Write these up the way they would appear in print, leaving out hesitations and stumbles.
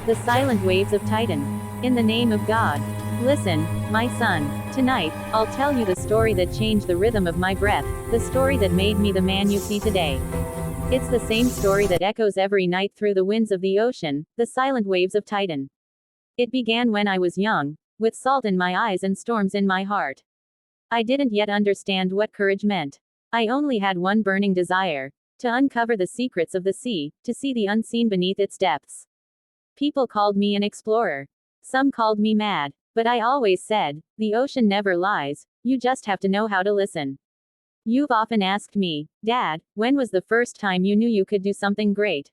The silent waves of Titan. In the name of God. Listen, my son. Tonight, I'll tell you the story that changed the rhythm of my breath, the story that made me the man you see today. It's the same story that echoes every night through the winds of the ocean, the silent waves of Titan. It began when I was young, with salt in my eyes and storms in my heart. I didn't yet understand what courage meant. I only had one burning desire: to uncover the secrets of the sea, to see the unseen beneath its depths. People called me an explorer. Some called me mad, but I always said, the ocean never lies, you just have to know how to listen. You've often asked me, Dad, when was the first time you knew you could do something great?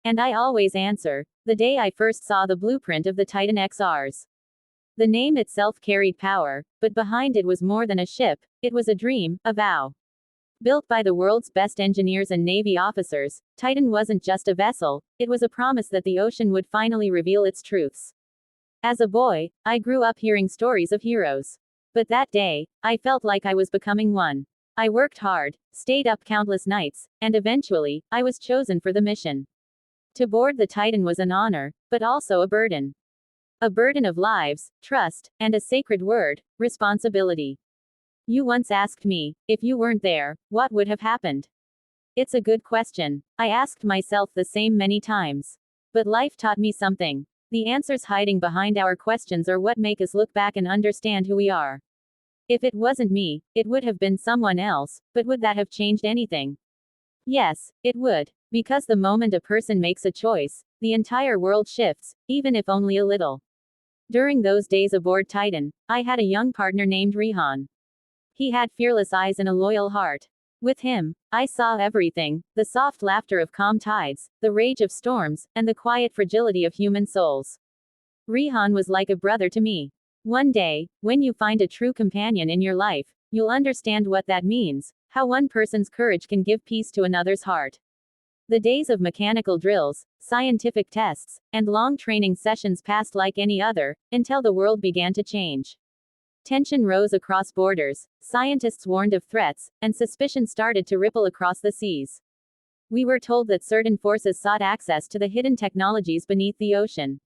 And I always answer, the day I first saw the blueprint of the Titan XRs. The name itself carried power, but behind it was more than a ship, it was a dream, a vow. Built by the world's best engineers and Navy officers, Titan wasn't just a vessel, it was a promise that the ocean would finally reveal its truths. As a boy, I grew up hearing stories of heroes. But that day, I felt like I was becoming one. I worked hard, stayed up countless nights, and eventually, I was chosen for the mission. To board the Titan was an honor, but also a burden. A burden of lives, trust, and a sacred word: responsibility. You once asked me, if you weren't there, what would have happened? It's a good question. I asked myself the same many times. But life taught me something. The answers hiding behind our questions are what make us look back and understand who we are. If it wasn't me, it would have been someone else, but would that have changed anything? Yes, it would. Because the moment a person makes a choice, the entire world shifts, even if only a little. During those days aboard Titan, I had a young partner named Rihan. He had fearless eyes and a loyal heart. With him, I saw everything: the soft laughter of calm tides, the rage of storms, and the quiet fragility of human souls. Rihan was like a brother to me. One day, when you find a true companion in your life, you'll understand what that means: how one person's courage can give peace to another's heart. The days of mechanical drills, scientific tests, and long training sessions passed like any other, until the world began to change. Tension rose across borders, scientists warned of threats, and suspicion started to ripple across the seas. We were told that certain forces sought access to the hidden technologies beneath the ocean.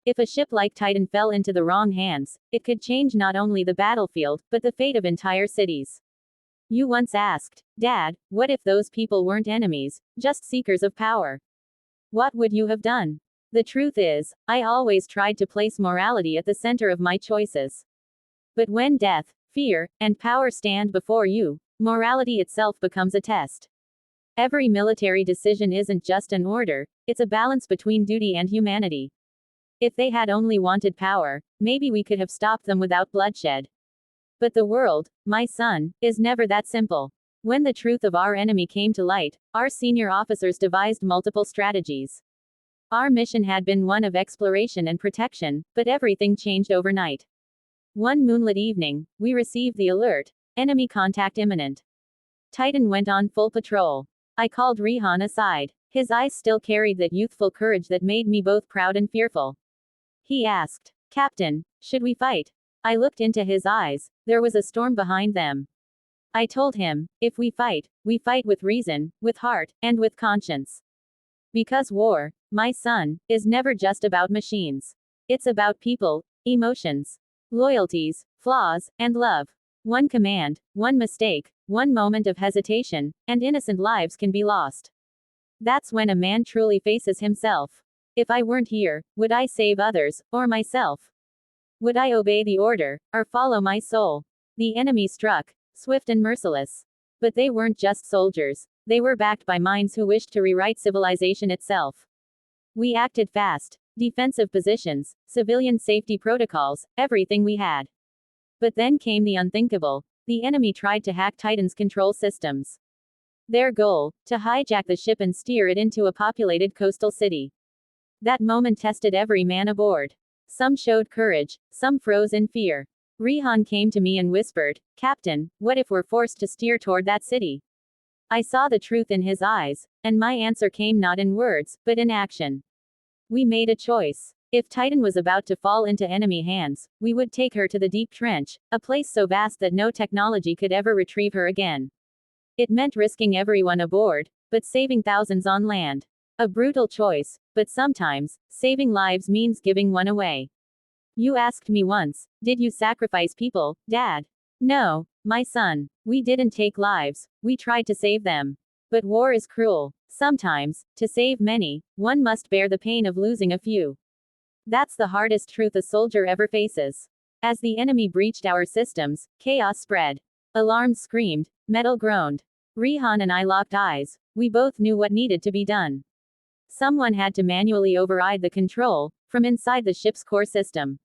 If a ship like Titan fell into the wrong hands, it could change not only the battlefield, but the fate of entire cities. You once asked, Dad, what if those people weren't enemies, just seekers of power? What would you have done? The truth is, I always tried to place morality at the center of my choices. But when death, fear, and power stand before you, morality itself becomes a test. Every military decision isn't just an order, it's a balance between duty and humanity. If they had only wanted power, maybe we could have stopped them without bloodshed. But the world, my son, is never that simple. When the truth of our enemy came to light, our senior officers devised multiple strategies. Our mission had been one of exploration and protection, but everything changed overnight. One moonlit evening, we received the alert: enemy contact imminent. Titan went on full patrol. I called Rihan aside. His eyes still carried that youthful courage that made me both proud and fearful. He asked, Captain, should we fight? I looked into his eyes. There was a storm behind them. I told him, if we fight with reason, with heart, and with conscience. Because war, my son, is never just about machines. It's about people, emotions, loyalties, flaws, and love. One command, one mistake, one moment of hesitation, and innocent lives can be lost. That's when a man truly faces himself. If I weren't here, would I save others, or myself? Would I obey the order, or follow my soul? The enemy struck, swift and merciless. But they weren't just soldiers, they were backed by minds who wished to rewrite civilization itself. We acted fast. Defensive positions, civilian safety protocols, everything we had. But then came the unthinkable. The enemy tried to hack Titan's control systems. Their goal: to hijack the ship and steer it into a populated coastal city. That moment tested every man aboard. Some showed courage, some froze in fear. Rihan came to me and whispered, Captain, what if we're forced to steer toward that city? I saw the truth in his eyes, and my answer came not in words, but in action. We made a choice. If Titan was about to fall into enemy hands, we would take her to the deep trench, a place so vast that no technology could ever retrieve her again. It meant risking everyone aboard, but saving thousands on land. A brutal choice, but sometimes, saving lives means giving one away. You asked me once, did you sacrifice people, Dad? No, my son. We didn't take lives, we tried to save them. But war is cruel. Sometimes, to save many, one must bear the pain of losing a few. That's the hardest truth a soldier ever faces. As the enemy breached our systems, chaos spread. Alarms screamed, metal groaned. Rihan and I locked eyes. We both knew what needed to be done. Someone had to manually override the control from inside the ship's core system.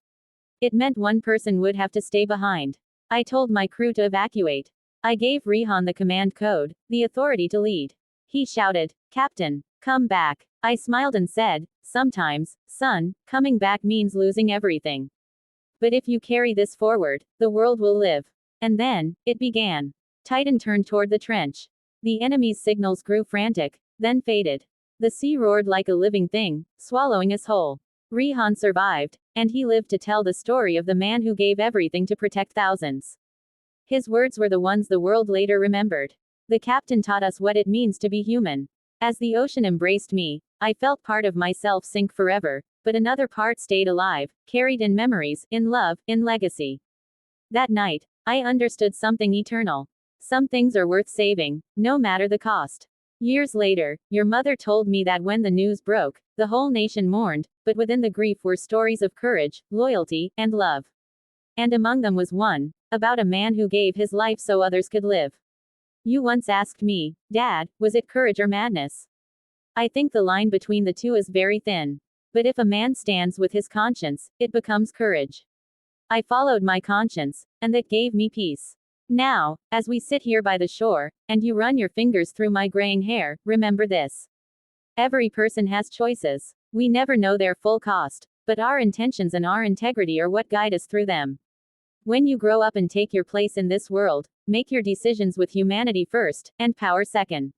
It meant one person would have to stay behind. I told my crew to evacuate. I gave Rihan the command code, the authority to lead. He shouted, "Captain, come back." I smiled and said, "Sometimes, son, coming back means losing everything. But if you carry this forward, the world will live." And then, it began. Titan turned toward the trench. The enemy's signals grew frantic, then faded. The sea roared like a living thing, swallowing us whole. Rihan survived, and he lived to tell the story of the man who gave everything to protect thousands. His words were the ones the world later remembered. The captain taught us what it means to be human. As the ocean embraced me, I felt part of myself sink forever, but another part stayed alive, carried in memories, in love, in legacy. That night, I understood something eternal. Some things are worth saving, no matter the cost. Years later, your mother told me that when the news broke, the whole nation mourned, but within the grief were stories of courage, loyalty, and love. And among them was one, about a man who gave his life so others could live. You once asked me, Dad, was it courage or madness? I think the line between the two is very thin. But if a man stands with his conscience, it becomes courage. I followed my conscience, and that gave me peace. Now, as we sit here by the shore, and you run your fingers through my graying hair, remember this. Every person has choices. We never know their full cost, but our intentions and our integrity are what guide us through them. When you grow up and take your place in this world, make your decisions with humanity first, and power second.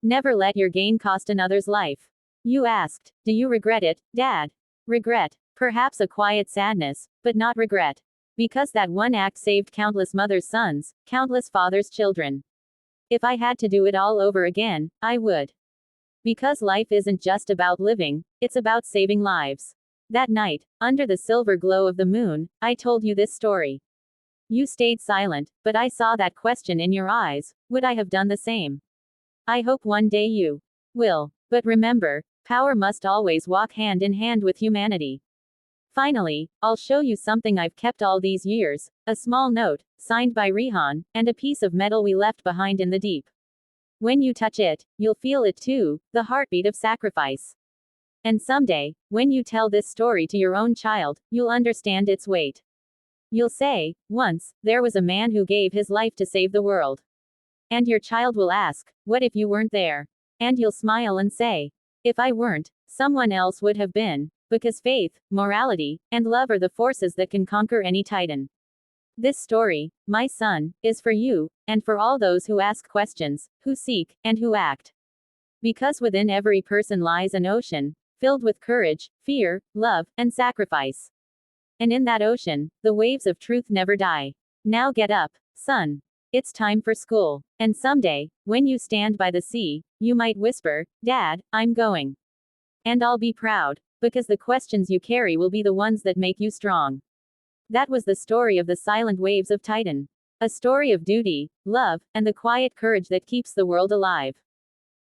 Never let your gain cost another's life. You asked, do you regret it, Dad? Regret. Perhaps a quiet sadness, but not regret. Because that one act saved countless mothers' sons, countless fathers' children. If I had to do it all over again, I would. Because life isn't just about living, it's about saving lives. That night, under the silver glow of the moon, I told you this story. You stayed silent, but I saw that question in your eyes. Would I have done the same? I hope one day you will. But remember, power must always walk hand in hand with humanity. Finally, I'll show you something I've kept all these years, a small note, signed by Rihan, and a piece of metal we left behind in the deep. When you touch it, you'll feel it too, the heartbeat of sacrifice. And someday, when you tell this story to your own child, you'll understand its weight. You'll say, once, there was a man who gave his life to save the world. And your child will ask, what if you weren't there? And you'll smile and say, if I weren't, someone else would have been. Because faith, morality, and love are the forces that can conquer any titan. This story, my son, is for you, and for all those who ask questions, who seek, and who act. Because within every person lies an ocean, filled with courage, fear, love, and sacrifice. And in that ocean, the waves of truth never die. Now get up, son. It's time for school. And someday, when you stand by the sea, you might whisper, Dad, I'm going. And I'll be proud. Because the questions you carry will be the ones that make you strong. That was the story of the silent waves of Titan. A story of duty, love, and the quiet courage that keeps the world alive.